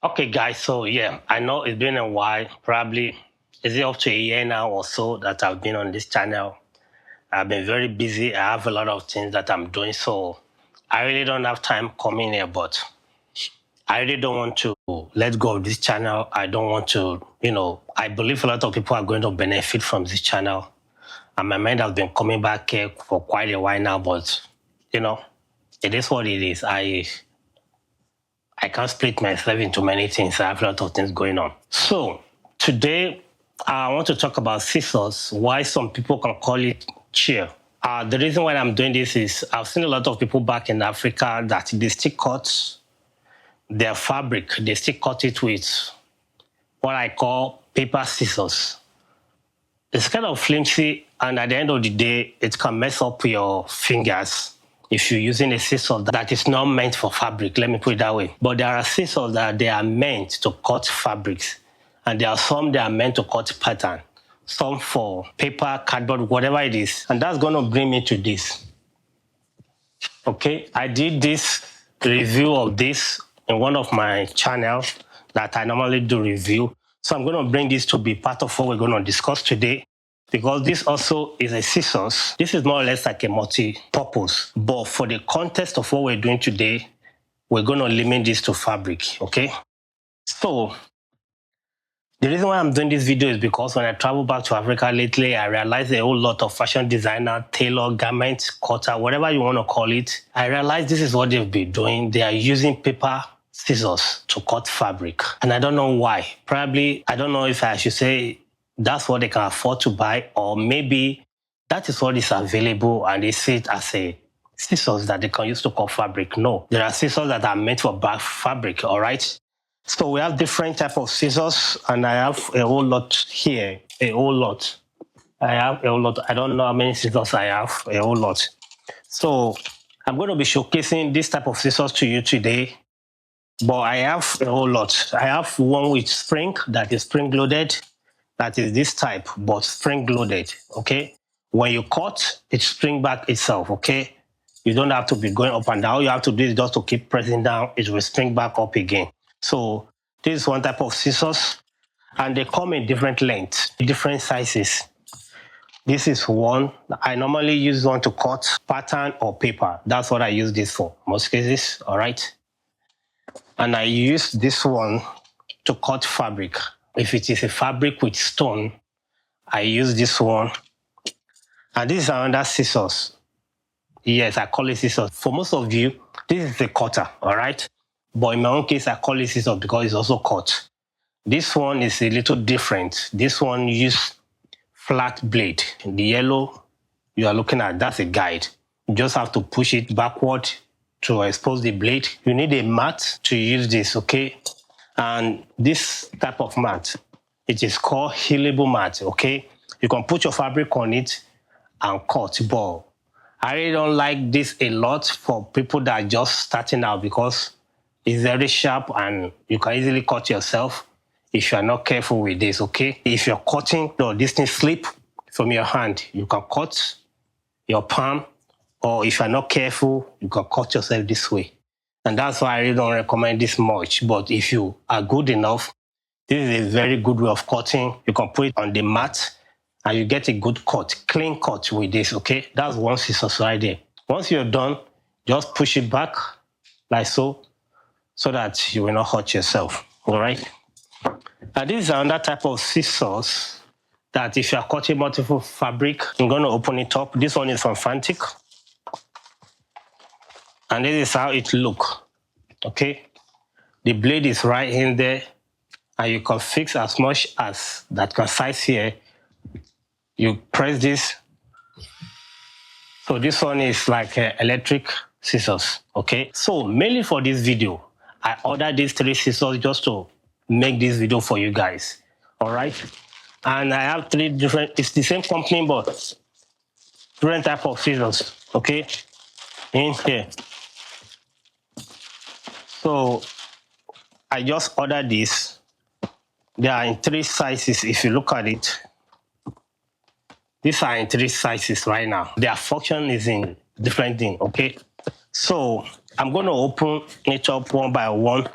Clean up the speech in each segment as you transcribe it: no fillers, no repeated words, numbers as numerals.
Okay, guys, so yeah, I know it's been a while, probably is it up to a year now or so that I've been on this channel. I've been very busy. I have a lot of things that I'm doing, so I really don't have time coming here, but I really don't want to let go of this channel. I don't want to, I believe a lot of people are going to benefit from this channel. And my mind has been coming back here for quite a while now, but it is what it is. I can't split myself into many things. I have a lot of things going on. So today I want to talk about scissors, why some people can call it chair. The reason why I'm doing this is I've seen a lot of people back in Africa that they still cut their fabric. They still cut it with what I call paper scissors. It's kind of flimsy, and at the end of the day, it can mess up your fingers if you're using a scissors that is not meant for fabric, let me put it that way. But there are scissors that they are meant to cut fabrics, and there are some that are meant to cut pattern, some for paper, cardboard, whatever it is. And that's going to bring me to this. Okay, I did this review of this in one of my channels that I normally do review. So I'm going to bring this to be part of what we're going to discuss today, because this also is a scissors. This is more or less like a multi-purpose, but for the context of what we're doing today, we're going to limit this to fabric, okay? So the reason why I'm doing this video is because when I travel back to Africa lately, I realized a whole lot of fashion designer, tailor, garment, cutter, whatever you want to call it. I realized this is what they've been doing. They are using paper scissors to cut fabric. And I don't know why. Probably, I don't know if I should say that's what they can afford to buy, or maybe that is what is available and they see it as a scissors that they can use to cut fabric. No, there are scissors that are meant for back fabric, all right? So we have different type of scissors, and I have a whole lot here, a whole lot. I have a whole lot. I don't know how many scissors I have, a whole lot. So I'm going to be showcasing this type of scissors to you today, but I have a whole lot. I have one with spring, that is spring loaded. That is this type, but spring loaded, okay? When you cut, it spring back itself, okay? You don't have to be going up and down. All you have to do is just to keep pressing down, it will spring back up again. So this is one type of scissors, and they come in different lengths, different sizes. This is one. I normally use one to cut pattern or paper. That's what I use this for, most cases, all right? And I use this one to cut fabric. If it is a fabric with stone, I use this one. And this is another scissors. Yes, I call it scissors. For most of you, this is a cutter, all right? But in my own case, I call it scissors because it's also cut. This one is a little different. This one uses flat blade. The yellow you are looking at, that's a guide. You just have to push it backward to expose the blade. You need a mat to use this, okay? And this type of mat, it is called healable mat, okay? You can put your fabric on it and cut, but I really don't like this a lot for people that are just starting out, because it's very sharp and you can easily cut yourself if you are not careful with this, okay? If you're cutting, this thing slip from your hand, you can cut your palm, or if you're not careful, you can cut yourself this way. And that's why I really don't recommend this much. But if you are good enough, this is a very good way of cutting. You can put it on the mat and you get a good cut, clean cut with this, okay? That's one scissors right there. Once you're done, just push it back like so that you will not hurt yourself, all right? And this is another type of scissors that if you are cutting multiple fabric, I'm going to open it up. This one is from Fantic. And this is how it looks, okay? The blade is right in there, and you can fix as much as that can size here. You press this. So this one is like electric scissors, okay? So mainly for this video, I ordered these 3 scissors just to make this video for you guys, all right? And I have 3 different, it's the same company, but different type of scissors, okay? In here. So I just ordered this. They are in 3 sizes if you look at it. These are in 3 sizes right now. Their function is in different things, okay? So I'm going to open it up one by one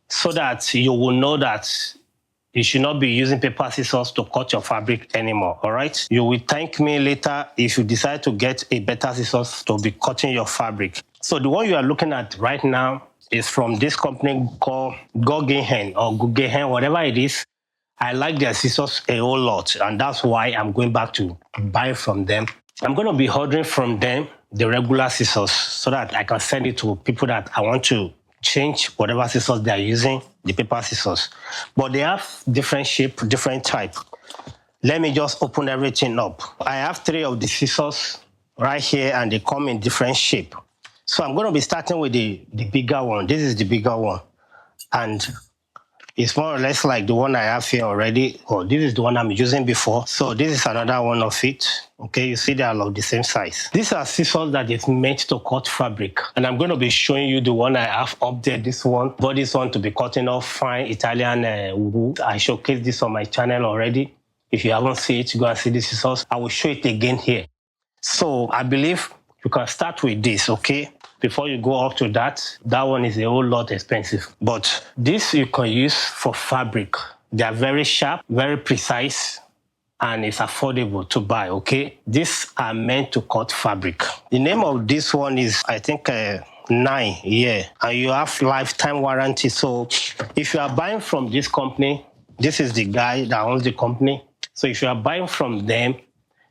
so that you will know that you should not be using paper scissors to cut your fabric anymore, all right? You will thank me later if you decide to get a better scissors to be cutting your fabric. So the one you are looking at right now is from this company called Guggenheim or Guggenheim, whatever it is. I like their scissors a whole lot, and that's why I'm going back to buy from them. I'm going to be ordering from them the regular scissors so that I can send it to people that I want to change whatever scissors they are using, the paper scissors. But they have different shape, different type. Let me just open everything up. I have 3 of the scissors right here, and they come in different shape. So I'm going to be starting with the bigger one. This is the bigger one. And it's more or less like the one I have here already, or this is the one I'm using before. So this is another one of it. Okay, you see they are of the same size. These are scissors that is meant to cut fabric. And I'm going to be showing you the one I have up there, this one. But this one to be cutting off fine Italian wool. I showcased this on my channel already. If you haven't seen it, go and see the scissors. I will show it again here. So I believe you can start with this, okay? Before you go up to that one is a whole lot expensive. But this you can use for fabric. They are very sharp, very precise, and it's affordable to buy, okay? These are meant to cut fabric. The name of this one is, I think, 9, yeah. And you have lifetime warranty. So if you are buying from this company, this is the guy that owns the company. So if you are buying from them,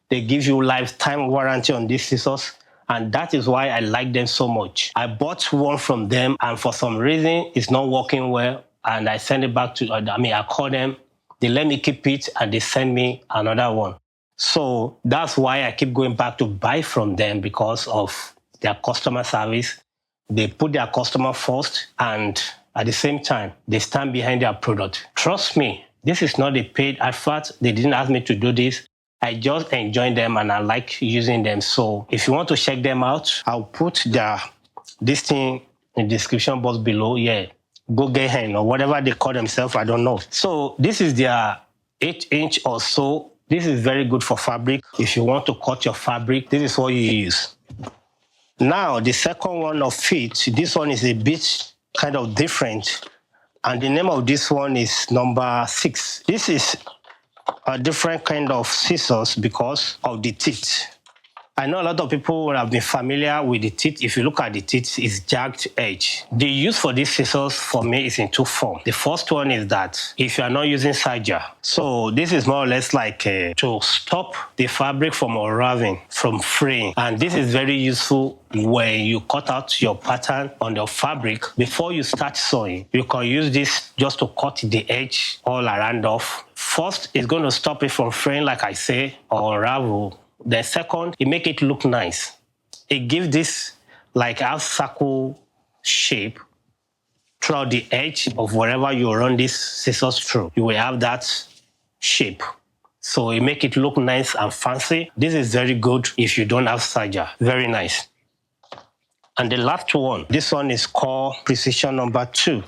they give you lifetime warranty on these scissors. And that is why I like them so much. I bought one from them, and for some reason, it's not working well. And I send it back to, I call them, they let me keep it, and they send me another one. So that's why I keep going back to buy from them, because of their customer service. They put their customer first, and at the same time, they stand behind their product. Trust me, this is not a paid advert. They didn't ask me to do this. I just enjoy them and I like using them. So if you want to check them out, I'll put this thing in the description box below. Yeah, Guggenheim or whatever they call themselves, I don't know. So this is their 8-inch or so. This is very good for fabric. If you want to cut your fabric, this is what you use. Now, the second one of it, this one is a bit kind of different. And the name of this one is number 6. This is a different kind of scissors because of the teeth. I know a lot of people will have been familiar with the teeth. If you look at the teeth, it's jagged edge. The use for these scissors for me is in 2 forms. The first one is that if you are not using serger, so this is more or less like to stop the fabric from unraveling, from fraying. And this is very useful when you cut out your pattern on the fabric. Before you start sewing, you can use this just to cut the edge all around off. First, it's going to stop it from fraying, like I say, or unravel. The second, it make it look nice. It gives this like half circle shape throughout the edge of wherever you run these scissors through. You will have that shape. So it make it look nice and fancy. This is very good if you don't have serger. Very nice. And the last one, this one is called precision number 2.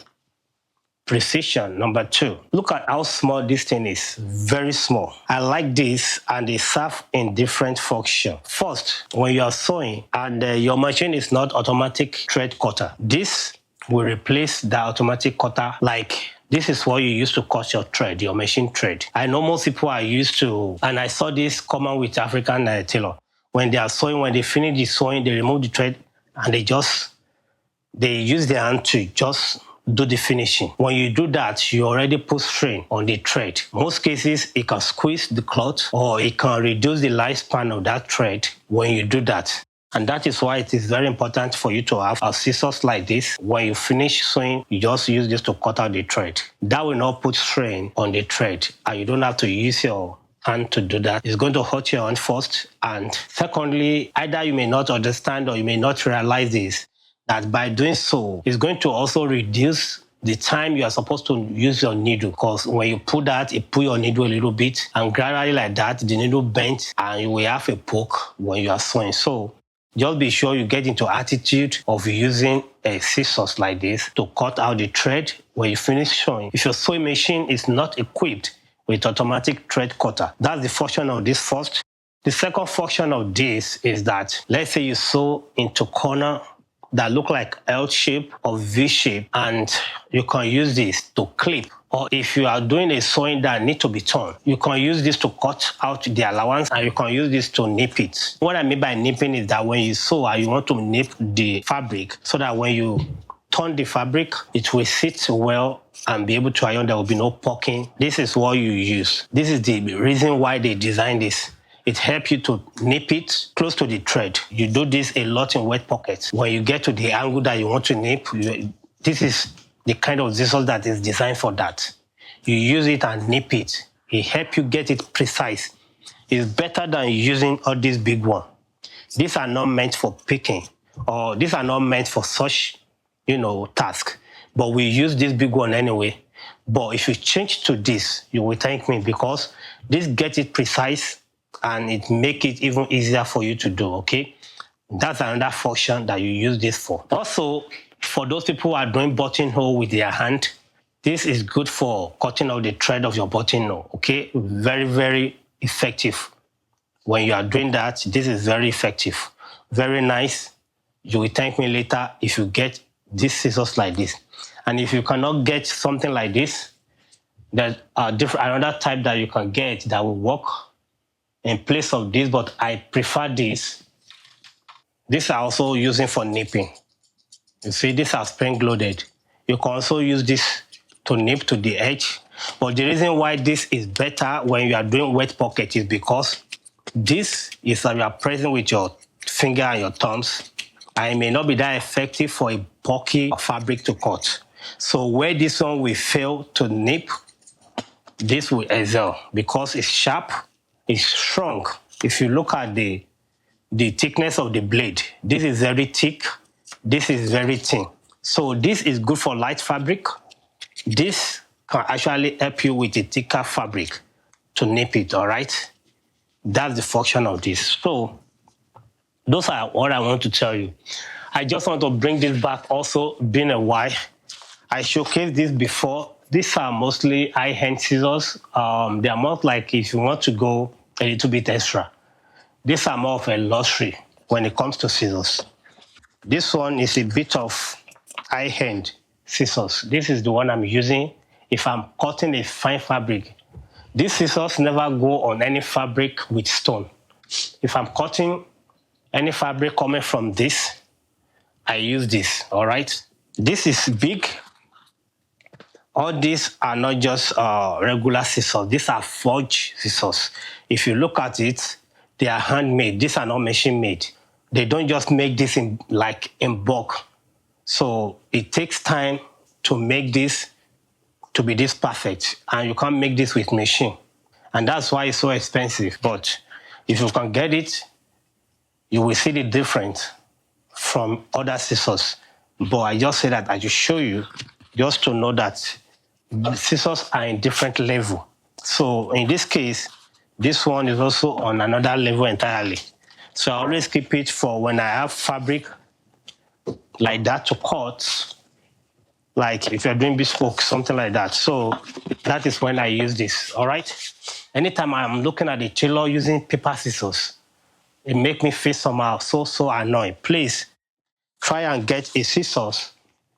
Precision number 2. Look at how small this thing is. Very small. I like this, and they serve in different function. First, when you are sewing and your machine is not automatic thread cutter, this will replace the automatic cutter. Like this is what you use to cut your thread, your machine thread. I know most people are used to, and I saw this common with African tailor. When they are sewing, when they finish the sewing, they remove the thread and they use their hand to just do the finishing. When you do that, you already put strain on the thread. Most cases, it can squeeze the cloth or it can reduce the lifespan of that thread when you do that. And that is why it is very important for you to have a scissors like this. When you finish sewing, you just use this to cut out the thread. That will not put strain on the thread, and you don't have to use your hand to do that. It's going to hurt your hand first. And secondly, either you may not understand or you may not realize this, that by doing so, it's going to also reduce the time you are supposed to use your needle. Because when you pull that, you pull your needle a little bit, and gradually like that, the needle bends and you will have a poke when you are sewing. So just be sure you get into attitude of using a scissors like this to cut out the thread when you finish sewing. If your sewing machine is not equipped with automatic thread cutter, that's the function of this first. The second function of this is that, let's say you sew into corner that look like L shape or V shape, and you can use this to clip. Or if you are doing a sewing that need to be torn, you can use this to cut out the allowance, and you can use this to nip it. What I mean by nipping is that when you sew, you want to nip the fabric so that when you turn the fabric, it will sit well and be able to iron. There will be no poking. This is what you use. This is the reason why they designed this. It helps you to nip it close to the thread. You do this a lot in wet pockets. When you get to the angle that you want to nip, this is the kind of scissors that is designed for that. You use it and nip it. It helps you get it precise. It's better than using all these big ones. These are not meant for picking, or these are not meant for such, task. But we use this big one anyway. But if you change to this, you will thank me, because this gets it precise and it make it even easier for you to do, okay? That's another function that you use this for. Also, for those people who are doing buttonhole with their hand, this is good for cutting out the thread of your buttonhole, okay? Very, very effective. When you are doing that, this is very effective. Very nice. You will thank me later if you get these scissors like this. And if you cannot get something like this, there's another type that you can get that will work in place of this, but I prefer this. These are also using for nipping. You see, these are spring-loaded. You can also use this to nip to the edge. But the reason why this is better when you are doing wet pocket is because this is you are pressing with your finger and your thumbs, and it may not be that effective for a bulky fabric to cut. So where this one will fail to nip, this will excel because it's sharp, it's strong. If you look at the thickness of the blade, this is very thick, this is very thin. So this is good for light fabric. This can actually help you with a thicker fabric to nip it, all right? That's the function of this. So those are what I want to tell you. I just want to bring this back also, been a while. I showcased this before. These are mostly high-end scissors. They are more like if you want to go a little bit extra. These are more of a luxury when it comes to scissors. This one is a bit of high-end scissors. This is the one I'm using if I'm cutting a fine fabric. These scissors never go on any fabric with stone. If I'm cutting any fabric coming from this, I use this, all right? This is big. All these are not just regular scissors. These are forged scissors. If you look at it, they are handmade. These are not machine made. They don't just make this in bulk. So it takes time to make this to be this perfect, and you can't make this with machine. And that's why it's so expensive. But if you can get it, you will see the difference from other scissors. But I just say that I just show you just to know that the scissors are in different level. So in this case, this one is also on another level entirely. So I always keep it for when I have fabric like that to cut, like if you're doing bespoke, something like that. So that is when I use this, all right? Anytime I'm looking at the tailor using paper scissors, it makes me feel somehow so annoyed. Please try and get a scissors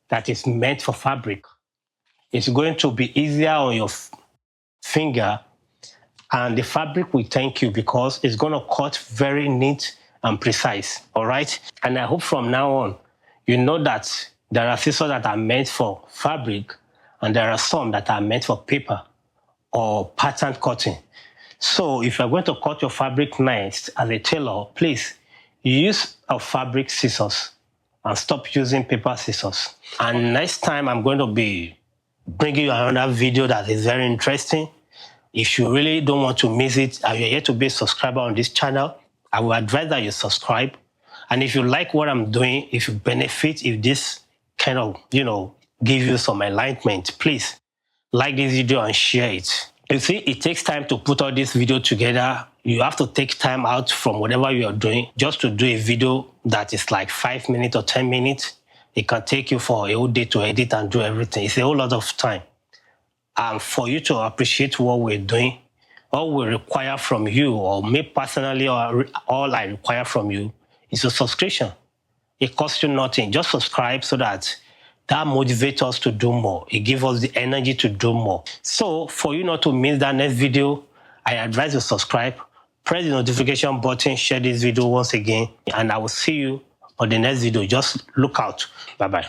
that is meant for fabric. It's going to be easier on your finger, and the fabric will thank you because it's going to cut very neat and precise, all right? And I hope from now on, you know that there are scissors that are meant for fabric, and there are some that are meant for paper or pattern cutting. So if you're going to cut your fabric nice as a tailor, please use a fabric scissors and stop using paper scissors. And next time I'm going to be bringing you another video that is very interesting. If you really don't want to miss it and you're yet to be a subscriber on this channel, I will advise that you subscribe. And if you like what I'm doing, if you benefit, if this kind of, give you some enlightenment, please like this video and share it. You see, it takes time to put all this video together. You have to take time out from whatever you are doing just to do a video that is like 5 minutes or 10 minutes. It can take you for a whole day to edit and do everything. It's a whole lot of time. And for you to appreciate what we're doing, all we require from you, or me personally, or all I require from you, is a subscription. It costs you nothing. Just subscribe so that motivates us to do more. It gives us the energy to do more. So for you not to miss that next video, I advise you subscribe, press the notification button, share this video once again, and I will see you on the next video. Just look out. Bye-bye.